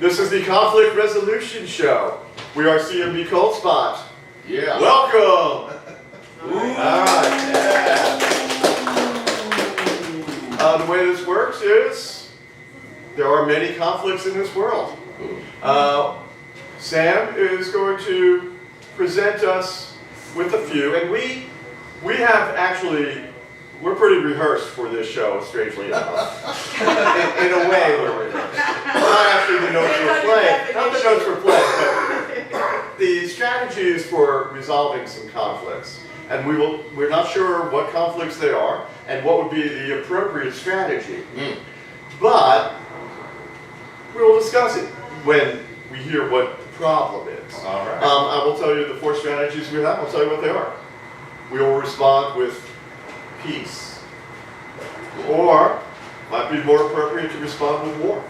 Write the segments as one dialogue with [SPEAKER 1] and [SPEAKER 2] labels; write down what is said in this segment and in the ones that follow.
[SPEAKER 1] This is the Conflict Resolution Show. We are CMB Cold Spot.
[SPEAKER 2] Yeah.
[SPEAKER 1] Welcome! Alright. The way this works is there are many conflicts in this world. Sam is going to present us with a few, and we have actually, we're pretty rehearsed for this show, strangely enough. in a way, we're rehearsed. Not actually the notes we're playing, not the notes we're playing, but the strategies for resolving some conflicts. And we're not sure what conflicts they are and what would be the appropriate strategy. But we will discuss it when we hear what the problem is.
[SPEAKER 2] All right.
[SPEAKER 1] I will tell you the 4 strategies we have. I'll tell you what they are. We will respond with peace. Or, might be more appropriate to respond with war.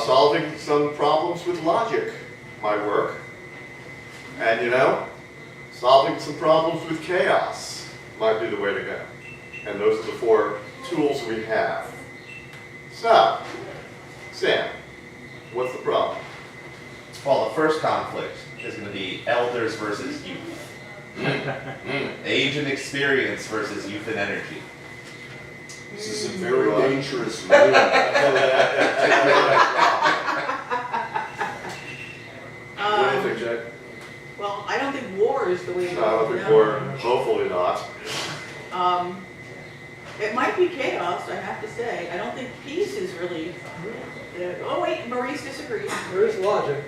[SPEAKER 1] Solving some problems with logic might work. And you know, solving some problems with chaos might be the way to go. And those are the 4 tools we have. So, Sam, what's the problem?
[SPEAKER 2] Well, the first conflict is going to be elders versus youth. Age and experience versus youth and energy.
[SPEAKER 3] This is a very dangerous move.
[SPEAKER 1] What do you think, Jack?
[SPEAKER 4] Well, I don't think war is the way to go.
[SPEAKER 1] I don't think war, hopefully not.
[SPEAKER 4] It might be chaos, I have to say. I don't think peace is really. Oh wait, Maurice disagrees.
[SPEAKER 5] There is logic.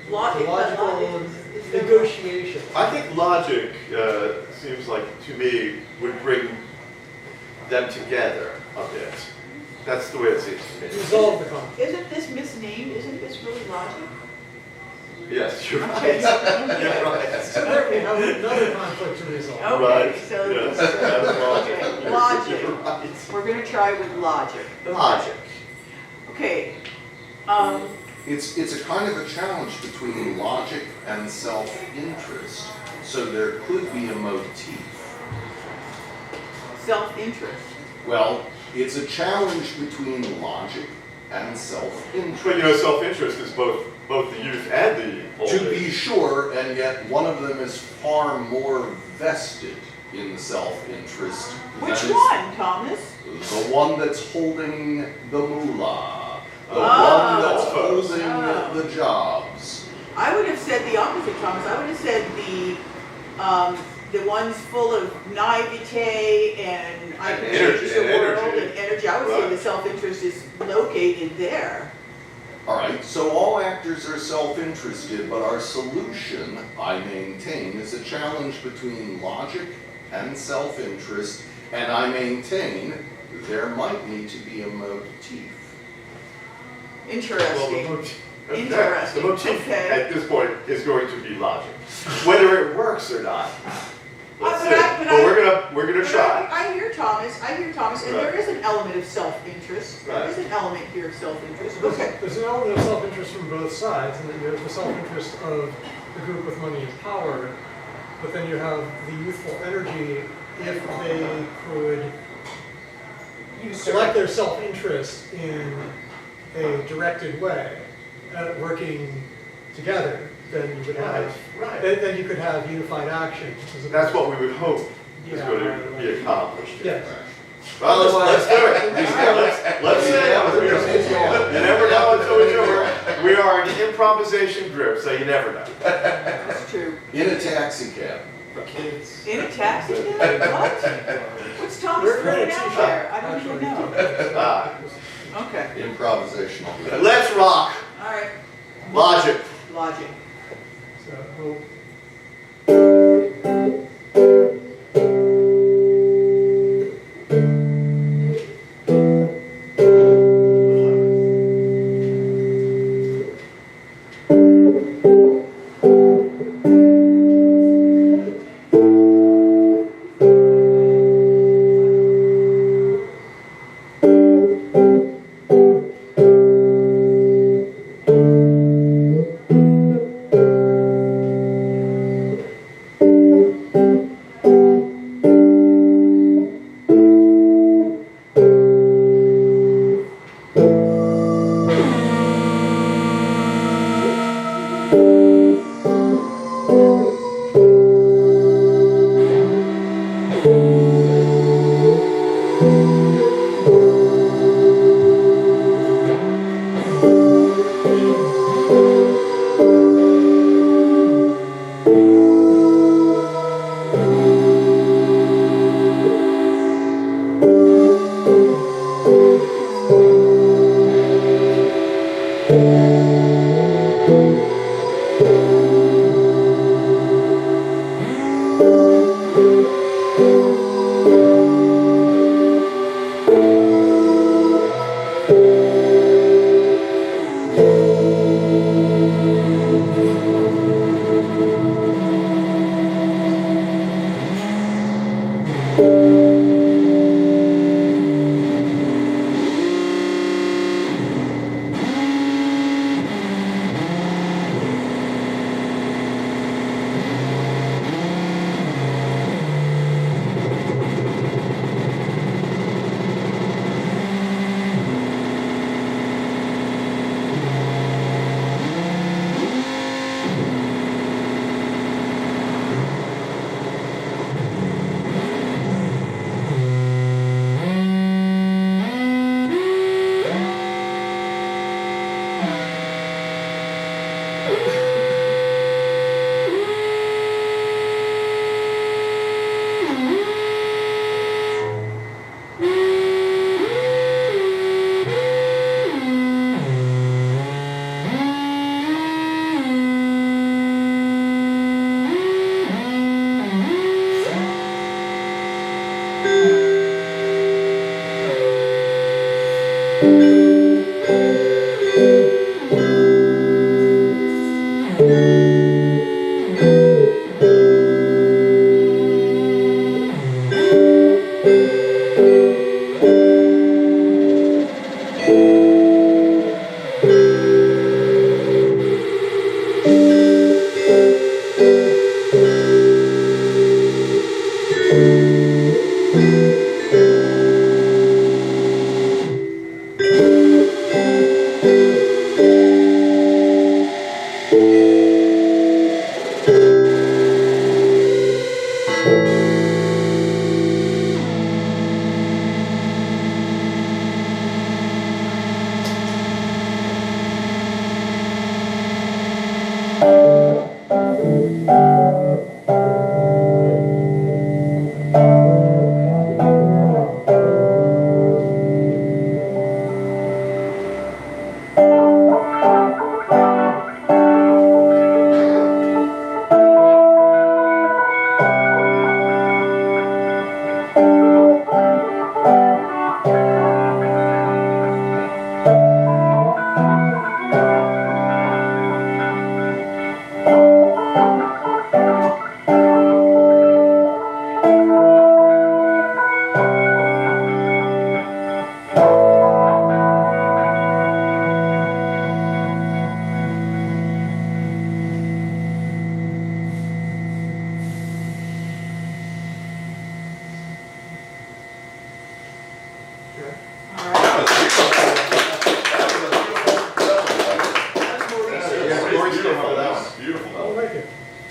[SPEAKER 4] Logic,
[SPEAKER 5] Logical
[SPEAKER 4] is there-
[SPEAKER 5] negotiation.
[SPEAKER 1] I think logic seems like, to me, would bring them together a bit. That's the way it seems to me.
[SPEAKER 5] Resolve the conflict.
[SPEAKER 4] Isn't this misnamed? Isn't this really logic?
[SPEAKER 1] Yes, you're right.
[SPEAKER 4] Okay.
[SPEAKER 1] You're right.
[SPEAKER 5] So there we have another conflict to resolve.
[SPEAKER 4] Okay,
[SPEAKER 1] Right.
[SPEAKER 4] so
[SPEAKER 1] Yes,
[SPEAKER 4] this-
[SPEAKER 1] that's logic.
[SPEAKER 4] okay,
[SPEAKER 1] You're
[SPEAKER 4] logic.
[SPEAKER 1] right.
[SPEAKER 4] We're going to try with logic. Okay.
[SPEAKER 1] Logic.
[SPEAKER 4] Okay.
[SPEAKER 3] It's a kind of a challenge between logic and self-interest. So there could be a motif.
[SPEAKER 4] Self-interest.
[SPEAKER 3] Well, it's a challenge between logic and self-interest.
[SPEAKER 1] But you know, self-interest is both the youth and the old
[SPEAKER 3] To be
[SPEAKER 1] age.
[SPEAKER 3] sure, and yet one of them is far more vested in the self-interest.
[SPEAKER 4] Which
[SPEAKER 3] than
[SPEAKER 4] one, Thomas?
[SPEAKER 3] The one that's holding the moolah. The
[SPEAKER 4] Oh.
[SPEAKER 3] one that's
[SPEAKER 1] Oh.
[SPEAKER 3] holding
[SPEAKER 4] Oh.
[SPEAKER 3] the jobs.
[SPEAKER 4] I would have said the opposite, Thomas. I would have said the ones full of naivete and I can change
[SPEAKER 1] energy,
[SPEAKER 4] the
[SPEAKER 1] and
[SPEAKER 4] world
[SPEAKER 1] energy.
[SPEAKER 4] and energy. I would say
[SPEAKER 1] Right.
[SPEAKER 4] the self-interest is located there.
[SPEAKER 3] All right, so all actors are self-interested, but our solution, I maintain, is a challenge between logic and self-interest, and I maintain there might need to be a motif.
[SPEAKER 4] Interesting.
[SPEAKER 1] The
[SPEAKER 4] Interesting.
[SPEAKER 1] motif
[SPEAKER 4] Okay.
[SPEAKER 1] at this point is going to be logic. Whether it works or not. Let's
[SPEAKER 4] But
[SPEAKER 1] see.
[SPEAKER 4] I-
[SPEAKER 1] But we're gonna
[SPEAKER 4] But
[SPEAKER 1] try.
[SPEAKER 4] I hear Thomas, and
[SPEAKER 1] Right.
[SPEAKER 4] there is an element of self-interest. There
[SPEAKER 1] Right.
[SPEAKER 4] is an element here of self-interest. Okay.
[SPEAKER 5] There's an element of self-interest from both sides, and then you have the self-interest of the group with money and power, but then you have the youthful energy if they could select their self-interest in a directed way, working together, then you would have,
[SPEAKER 1] Right.
[SPEAKER 5] then you could have unified action.
[SPEAKER 1] That's what we would hope is
[SPEAKER 5] Yeah.
[SPEAKER 1] going to be accomplished.
[SPEAKER 5] Yes.
[SPEAKER 1] Well, let's do it. Let's say it. You never know until we do it. We are an improvisation group, so you never know.
[SPEAKER 4] That's true.
[SPEAKER 3] In a taxi cab.
[SPEAKER 4] In a taxi cab? What? What's Thomas
[SPEAKER 5] We're
[SPEAKER 4] throwing
[SPEAKER 5] gonna
[SPEAKER 4] out
[SPEAKER 5] teach
[SPEAKER 4] there? I don't
[SPEAKER 5] actually.
[SPEAKER 4] even know.
[SPEAKER 1] Ah,
[SPEAKER 4] Okay.
[SPEAKER 3] Improvisational.
[SPEAKER 1] let's rock.
[SPEAKER 4] All right.
[SPEAKER 1] Logic.
[SPEAKER 5] So
[SPEAKER 4] Logic.
[SPEAKER 5] we'll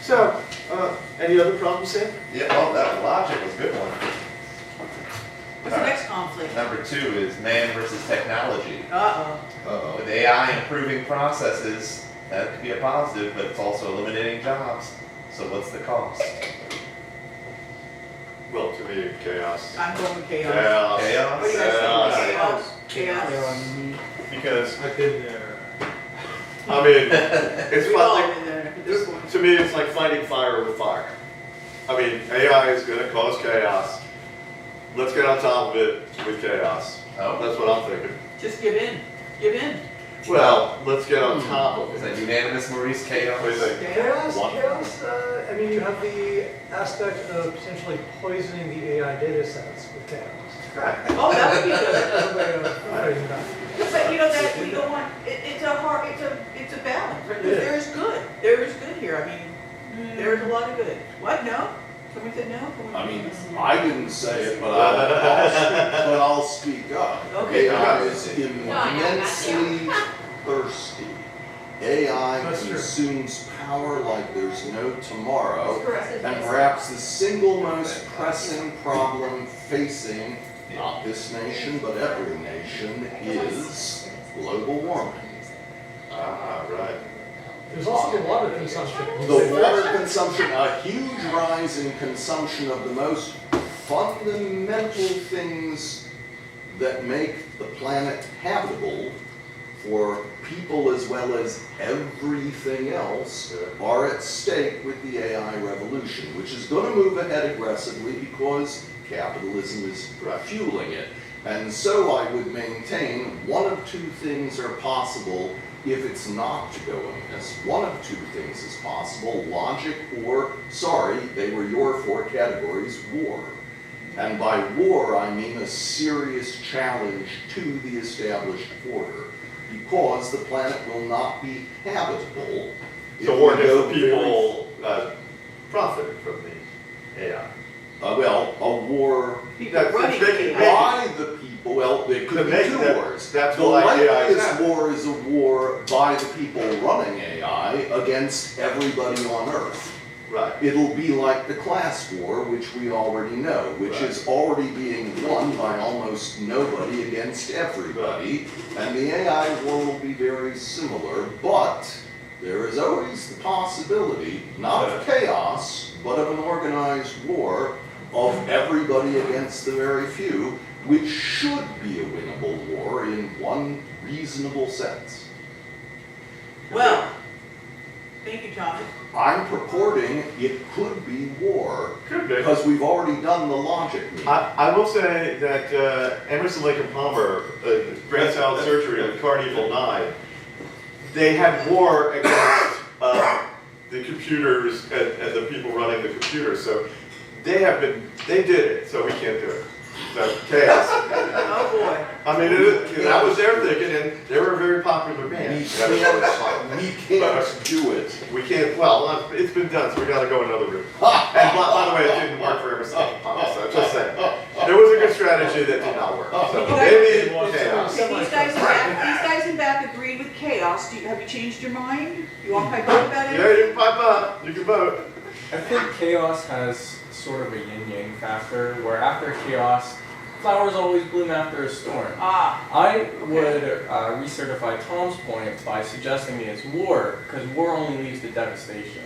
[SPEAKER 1] So, any other problems, Sam?
[SPEAKER 2] Yeah, well, that logic was a good one.
[SPEAKER 4] What's the next conflict?
[SPEAKER 2] Number 2 is man versus technology.
[SPEAKER 4] Uh-oh.
[SPEAKER 2] With AI improving processes, that could be a positive, but it's also eliminating jobs. So what's the cost?
[SPEAKER 1] Well, to me, chaos.
[SPEAKER 4] I'm going with chaos.
[SPEAKER 1] Chaos.
[SPEAKER 2] Chaos?
[SPEAKER 4] What do you guys
[SPEAKER 1] Chaos.
[SPEAKER 4] think? Chaos?
[SPEAKER 1] Because,
[SPEAKER 5] I've been there.
[SPEAKER 1] I mean, it's
[SPEAKER 4] We've all
[SPEAKER 1] like,
[SPEAKER 4] been there at this point.
[SPEAKER 1] to me, it's like fighting fire with fire. I mean, AI is gonna cause chaos. Let's get on top of it with chaos.
[SPEAKER 2] Oh.
[SPEAKER 1] That's what I'm thinking.
[SPEAKER 4] Just give in. Give in.
[SPEAKER 1] Well, let's get on top of
[SPEAKER 2] Is
[SPEAKER 1] it.
[SPEAKER 2] that unanimous, Maurice? Chaos?
[SPEAKER 1] What do you think?
[SPEAKER 5] Chaos,
[SPEAKER 3] What?
[SPEAKER 5] chaos, I mean, you have the aspect of potentially poisoning the AI data sets with chaos.
[SPEAKER 4] Oh, that would be good.
[SPEAKER 5] That's a way of phrasing that.
[SPEAKER 4] But you know that we don't want, it's a balance, right? 'Cause
[SPEAKER 5] Yeah.
[SPEAKER 4] there is good here. I mean, there's a lot of good. What, no? Someone said no? Someone
[SPEAKER 3] I mean,
[SPEAKER 4] said
[SPEAKER 3] I didn't say it, but I'll speak up.
[SPEAKER 4] Okay.
[SPEAKER 3] AI is immensely thirsty. AI
[SPEAKER 5] That's true.
[SPEAKER 3] consumes power like there's no tomorrow.
[SPEAKER 4] That's correct.
[SPEAKER 3] And perhaps the single most pressing problem facing not this nation, but every nation is global warming.
[SPEAKER 1] Ah, right.
[SPEAKER 5] There's also the water consumption.
[SPEAKER 3] The water consumption, a huge rise in consumption of the most fundamental things that make the planet habitable for people as well as everything else are at stake with the AI revolution, which is going to move ahead aggressively because capitalism is fueling it. And so I would maintain one of two things are possible if it's not to go amiss. One of two things is possible, logic or, sorry, they were your 4 categories, war. And by war, I mean a serious challenge to the established order, because the planet will not be habitable if
[SPEAKER 1] So war
[SPEAKER 3] we
[SPEAKER 1] against
[SPEAKER 3] go
[SPEAKER 1] the people profiting from the AI.
[SPEAKER 3] well, a war
[SPEAKER 4] People
[SPEAKER 1] That's-
[SPEAKER 4] running
[SPEAKER 1] they-
[SPEAKER 4] AI.
[SPEAKER 3] by the people, well, there
[SPEAKER 1] To
[SPEAKER 3] could be
[SPEAKER 1] make
[SPEAKER 3] 2
[SPEAKER 1] that-
[SPEAKER 3] wars.
[SPEAKER 1] that's
[SPEAKER 3] The
[SPEAKER 1] why AI is
[SPEAKER 3] likeliest
[SPEAKER 1] happening.
[SPEAKER 3] war is a war by the people running AI against everybody on Earth.
[SPEAKER 1] Right.
[SPEAKER 3] It'll be like the class war, which we already know, which
[SPEAKER 1] Right.
[SPEAKER 3] is already being won by almost nobody against everybody. And the AI war will be very similar, but there is always the possibility, not of chaos, but of an organized war of everybody against the very few, which should be a winnable war in one reasonable sense.
[SPEAKER 4] Well, Thank you, Thomas.
[SPEAKER 3] I'm purporting it could be war
[SPEAKER 1] Could be.
[SPEAKER 3] because we've already done the logic.
[SPEAKER 1] I will say that Emerson, Lake and Palmer, brain salad surgery and Carnival 9, they had war against the computers and the people running the computers. So they did it, so we can't do it. So chaos.
[SPEAKER 4] Oh, boy.
[SPEAKER 1] I mean, that was their thinking, and they were a very popular band.
[SPEAKER 3] We can't do it.
[SPEAKER 1] We can't, well, it's been done, so we gotta go another route. And by the way, it didn't work for Emerson, Lake and Palmer, so just saying. There was a good strategy that did not work, so maybe chaos.
[SPEAKER 4] Okay, these guys in back agreed with chaos. Have you changed your mind? You want to pipe up about it?
[SPEAKER 1] Yeah, you can pipe up, you can vote.
[SPEAKER 6] I think chaos has sort of a yin-yang factor, where after chaos, flowers always bloom after a storm.
[SPEAKER 4] Ah.
[SPEAKER 6] I would recertify Tom's point by suggesting it's war, because war only leads to devastation.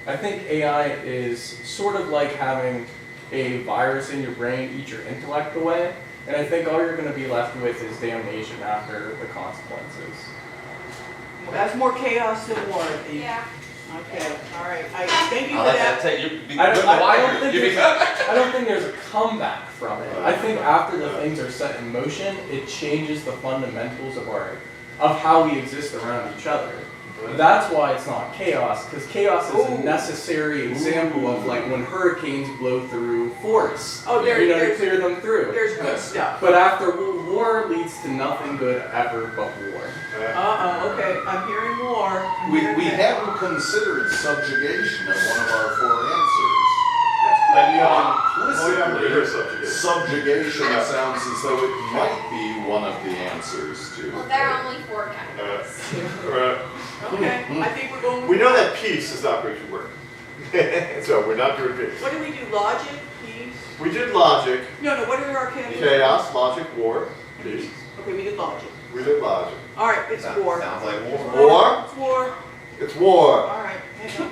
[SPEAKER 6] I think AI is sort of like having a virus in your brain eat your intellect away, and I think all you're going to be left with is damnation after the consequences.
[SPEAKER 4] Well, that's more chaos than war, I think.
[SPEAKER 7] Yeah.
[SPEAKER 4] Okay, all right. Thank you
[SPEAKER 2] I'll
[SPEAKER 4] for
[SPEAKER 2] let that
[SPEAKER 4] that.
[SPEAKER 2] take you.
[SPEAKER 6] I don't think there's a comeback from it. I think after the things are set in motion, it changes the fundamentals of how we exist around each other. That's why it's not chaos, because chaos is a necessary example of like when hurricanes blow through forests.
[SPEAKER 4] Oh,
[SPEAKER 6] to clear them through.
[SPEAKER 4] There's good stuff.
[SPEAKER 6] But after war leads to nothing good ever but war.
[SPEAKER 4] Okay. I'm hearing war. I'm
[SPEAKER 3] We
[SPEAKER 4] hearing that.
[SPEAKER 3] haven't considered subjugation as one of our 4 answers. Implicitly, subjugation sounds as though it might be one of the answers to.
[SPEAKER 7] Well, there are only 4 categories.
[SPEAKER 1] Right.
[SPEAKER 4] Okay, I think we're going.
[SPEAKER 1] We know that peace is not going to work. So we're not doing peace.
[SPEAKER 4] What did we do? Logic, peace?
[SPEAKER 1] We did logic,
[SPEAKER 4] No, what are our categories?
[SPEAKER 1] chaos, logic, war, peace.
[SPEAKER 4] Okay, we did logic.
[SPEAKER 1] We did logic.
[SPEAKER 4] All right, it's war.
[SPEAKER 2] Sounds like war.
[SPEAKER 1] War?
[SPEAKER 4] It's war.
[SPEAKER 1] It's war.
[SPEAKER 4] All right, hang on.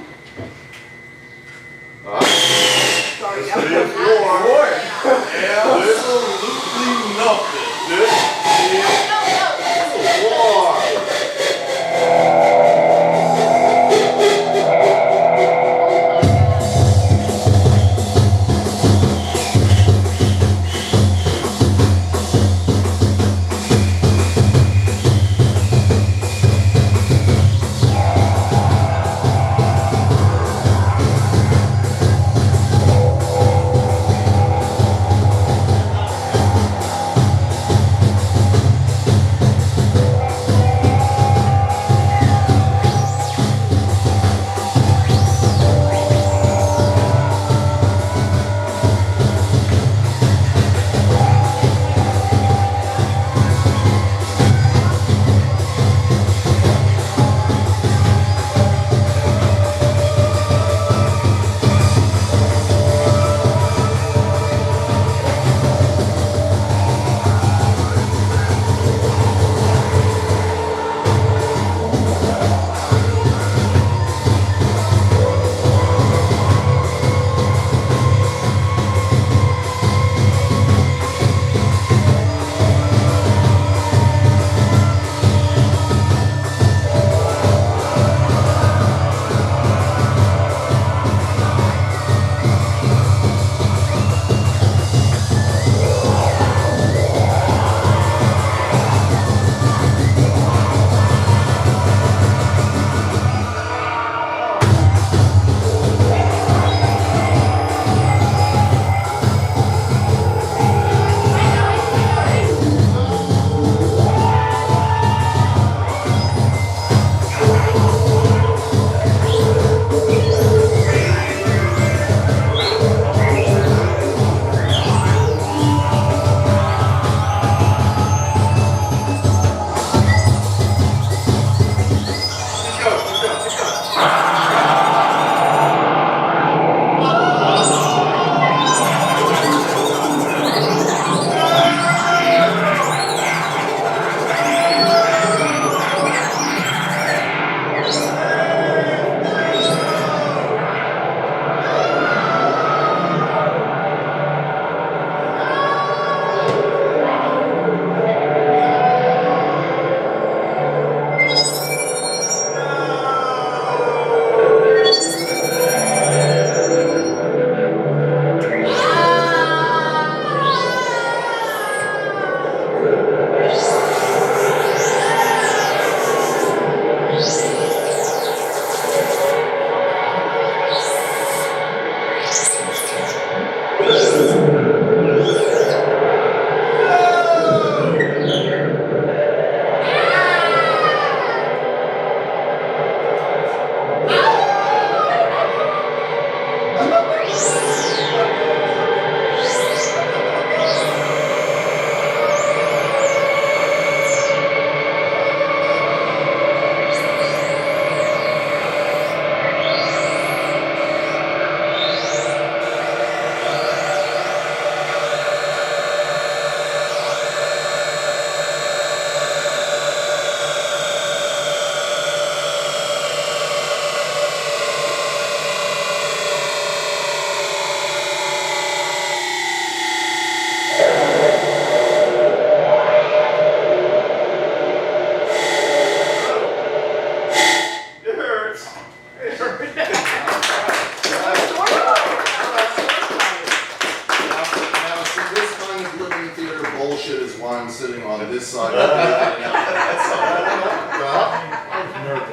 [SPEAKER 4] Sorry,
[SPEAKER 1] It's
[SPEAKER 4] that
[SPEAKER 1] war.
[SPEAKER 3] Absolutely nothing.
[SPEAKER 1] This is war.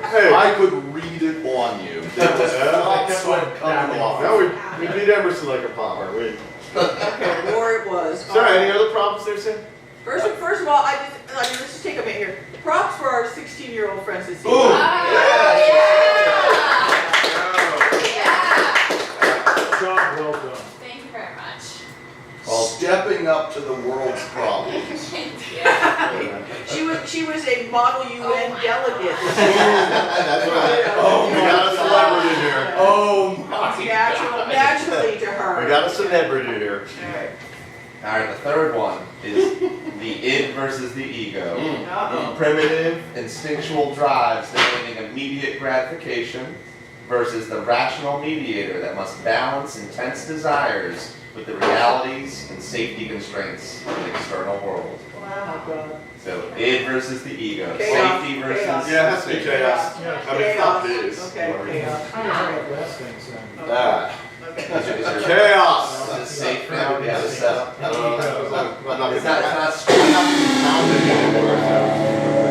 [SPEAKER 1] Hey.
[SPEAKER 3] I could read it on you. There was hot sweat coming off.
[SPEAKER 1] No, we beat Emerson like a bomber.
[SPEAKER 4] Okay, war it was.
[SPEAKER 1] Sorry, any other problems there, Sam?
[SPEAKER 4] First of all, let's just take a minute here. Props for our 16-year-old friend Cecilia.
[SPEAKER 3] Ooh.
[SPEAKER 7] Yeah.
[SPEAKER 5] Job well done.
[SPEAKER 7] Thank you very much.
[SPEAKER 3] Stepping up to the world's problems.
[SPEAKER 7] Thank you.
[SPEAKER 4] She was a model UN delegate.
[SPEAKER 3] That's right.
[SPEAKER 1] Oh, we got a celebrity here.
[SPEAKER 3] Oh my
[SPEAKER 4] Naturally to her.
[SPEAKER 1] We got a celebrity here.
[SPEAKER 4] Alright.
[SPEAKER 2] Alright, the third one is the id versus the ego.
[SPEAKER 4] Uh-oh.
[SPEAKER 2] Primitive, instinctual drives demanding immediate gratification versus the rational mediator that must balance intense desires with the realities and safety constraints of the external world.
[SPEAKER 4] Wow.
[SPEAKER 2] So id versus the ego,
[SPEAKER 4] Chaos.
[SPEAKER 2] safety versus
[SPEAKER 4] Chaos.
[SPEAKER 1] Yeah, it has to be
[SPEAKER 2] safety.
[SPEAKER 1] chaos.
[SPEAKER 5] Yeah.
[SPEAKER 1] I mean, fuck
[SPEAKER 4] Chaos.
[SPEAKER 1] these.
[SPEAKER 4] Okay, chaos.
[SPEAKER 5] Kind of like last things then.
[SPEAKER 3] That.
[SPEAKER 4] Okay.
[SPEAKER 2] Is your-
[SPEAKER 1] Chaos.
[SPEAKER 2] Is it safe now? Yeah, this stuff.
[SPEAKER 1] I'm not
[SPEAKER 2] It's
[SPEAKER 1] gonna.
[SPEAKER 2] not straight up pounded anymore.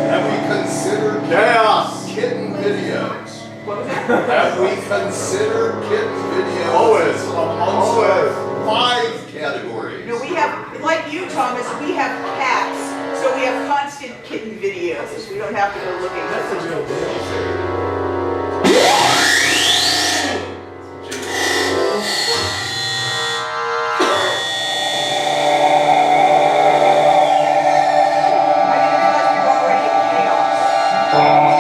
[SPEAKER 3] Have we considered
[SPEAKER 1] Chaos.
[SPEAKER 3] kitten videos?
[SPEAKER 4] What was that?
[SPEAKER 3] Have we considered kitten videos?
[SPEAKER 1] Always.
[SPEAKER 3] Amongst
[SPEAKER 1] Always.
[SPEAKER 3] 5 categories.
[SPEAKER 4] No, we have, like you, Thomas, we have cats, so we have constant kitten videos. We don't have to go looking for
[SPEAKER 5] That's the
[SPEAKER 4] them.
[SPEAKER 5] real deal.
[SPEAKER 4] I didn't realize we were already in chaos.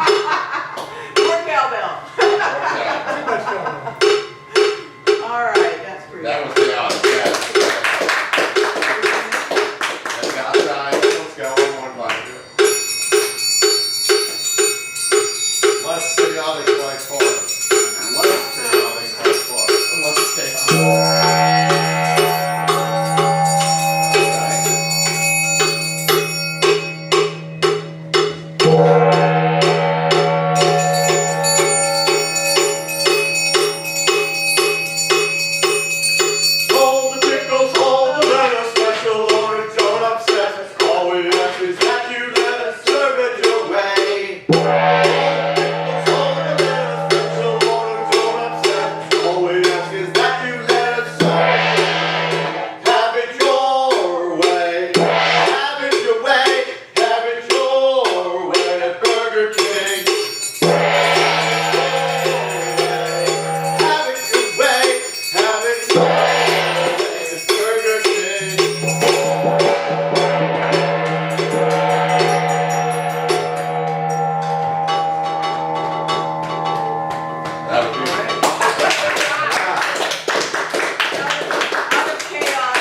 [SPEAKER 4] More cowbell. All right, that's pretty.
[SPEAKER 2] That was chaotic, yes. That's outside, let's go, one more line.
[SPEAKER 3] Less chaotic by far. Less chaotic by far.
[SPEAKER 2] Let's stay on.
[SPEAKER 1] Hold the pickles, hold the lettuce, special order, don't upset. All we ask is that you let us serve it your way. Hold the pickles, hold the lettuce, special order, don't upset. All we ask is that you let us have it your way. Have it your way, have it your way at Burger King. Have it your way, have it your way. Burger King.
[SPEAKER 2] That would be
[SPEAKER 4] Out of chaos.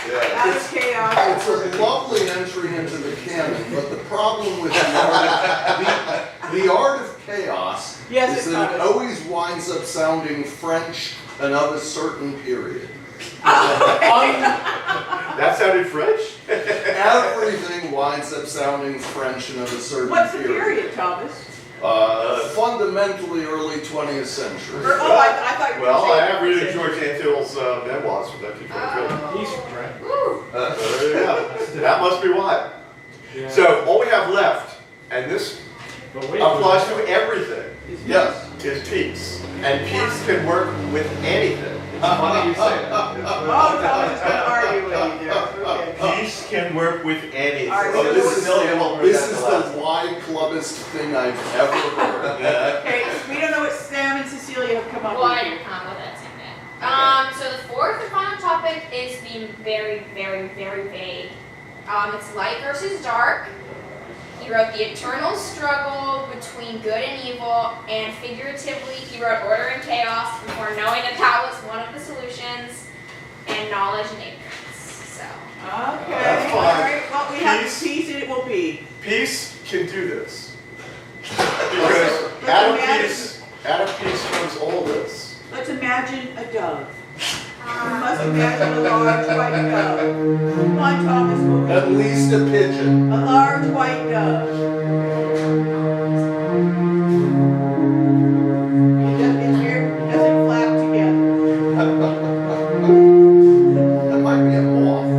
[SPEAKER 2] yeah.
[SPEAKER 4] Out of chaos.
[SPEAKER 3] It's a lovely entry into the canon, but the problem with the art of chaos
[SPEAKER 4] Yes,
[SPEAKER 3] is
[SPEAKER 4] it
[SPEAKER 3] that it
[SPEAKER 4] does.
[SPEAKER 3] always winds up sounding French and of a certain period.
[SPEAKER 1] That sounded French?
[SPEAKER 3] Everything winds up sounding French and of a certain
[SPEAKER 4] What's the
[SPEAKER 3] period.
[SPEAKER 4] period, Thomas?
[SPEAKER 3] Fundamentally early 20th century.
[SPEAKER 4] Or, oh, I thought you were
[SPEAKER 1] Well,
[SPEAKER 4] saying.
[SPEAKER 1] I am reading George Antill's memoirs from 1923.
[SPEAKER 6] He's right.
[SPEAKER 7] Woo.
[SPEAKER 1] So there you go. That must be why.
[SPEAKER 6] Yeah.
[SPEAKER 1] So all we have left, and this
[SPEAKER 6] But wait,
[SPEAKER 1] applies to everything,
[SPEAKER 3] Yes.
[SPEAKER 1] is peace. And peace can work with anything.
[SPEAKER 2] It's funny you say that.
[SPEAKER 4] Oh, Thomas is gonna argue with you there. Okay.
[SPEAKER 1] Peace can work with anything.
[SPEAKER 4] All right,
[SPEAKER 3] Oh,
[SPEAKER 4] so
[SPEAKER 3] this
[SPEAKER 4] what's-
[SPEAKER 3] is this is the wide clubbest thing I've ever heard.
[SPEAKER 4] Okay, we don't know what Sam and Cecilia have come up
[SPEAKER 7] Well, I
[SPEAKER 4] with.
[SPEAKER 7] didn't come with that segment. So the fourth and final topic is being very, very, very vague. It's light versus dark. He wrote the eternal struggle between good and evil, and figuratively, he wrote order and chaos before knowing that that was one of the solutions, and knowledge and ignorance. So,
[SPEAKER 4] Okay,
[SPEAKER 1] That's
[SPEAKER 4] all
[SPEAKER 1] fine.
[SPEAKER 4] right, well, we have
[SPEAKER 1] Peace.
[SPEAKER 4] peace and it will be.
[SPEAKER 1] Peace can do this. Because out of peace comes all this.
[SPEAKER 4] Let's imagine a dove. We must imagine a large white dove. Come on, Thomas, we'll
[SPEAKER 3] At least a pigeon.
[SPEAKER 4] a large white dove. It doesn't flap together.
[SPEAKER 3] That might be a moth.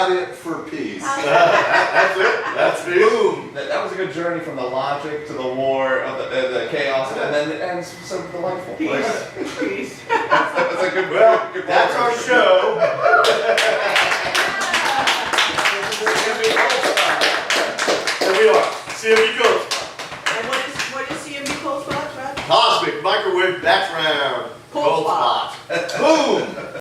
[SPEAKER 3] got it for peace.
[SPEAKER 1] That's it. That's me.
[SPEAKER 2] Boom! That was a good journey from the logic to the war of the chaos, and then it ends so delightful.
[SPEAKER 4] Peace. Peace.
[SPEAKER 2] That's a good.
[SPEAKER 1] Well,
[SPEAKER 2] good
[SPEAKER 1] that's our show.